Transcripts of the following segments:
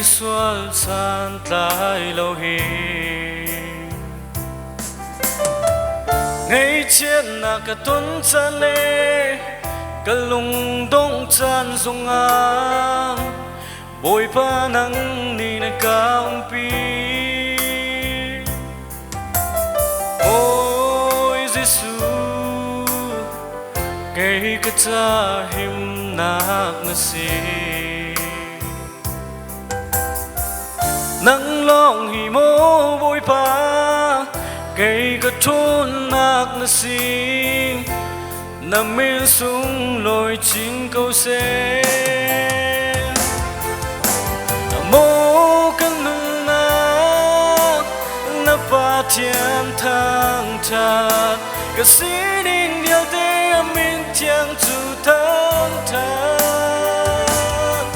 xuân san lại lâu hi ngày trên na cả tuần chân lê cả lùng đông chân dung am bồi pa nắng ni na cao pi ôi Giêsu ngày cả cha him nạc na si nắng long hi mô bồi pa ngày cả thôn nạc na si nằm bên xuống lối chín câu xe mô căn mừng nắp ba thiên thang chặt cả sĩ đình điều tế mình tiếng chủ thang thang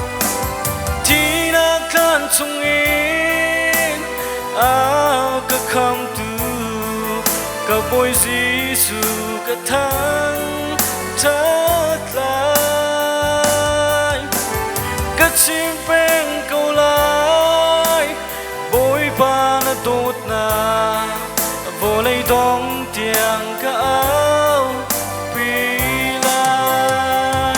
thì na khăn chung in áo cả không tu cả bôi Giêsu cả thang thật lại các chim bên câu lại bôi ba na tốt na vô lấy đong tiếng cả áo pi lại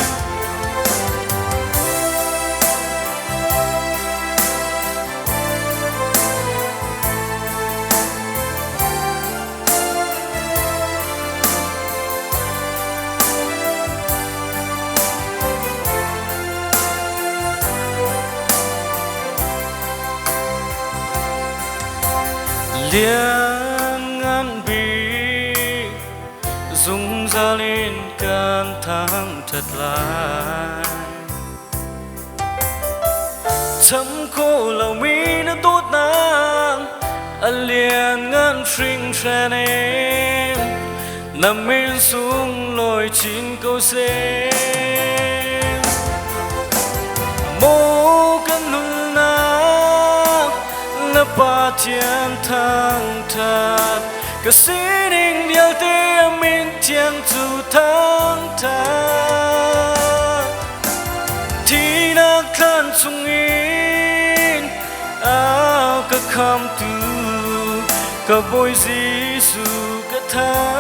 liên ngăn bi dùng ra lên can tháng thật lại chấm cô lòng mi nó tốt nàng anh liền ngăn sinh ra em nằm bên xuống lối chín câu xe mô căn nụ nàng ba thiên thang thật cả sĩ đình điều tế mình tiếng chủ thang thật thì na khăn chung in áo cả khăm tu cả bôi Giêsu cả thang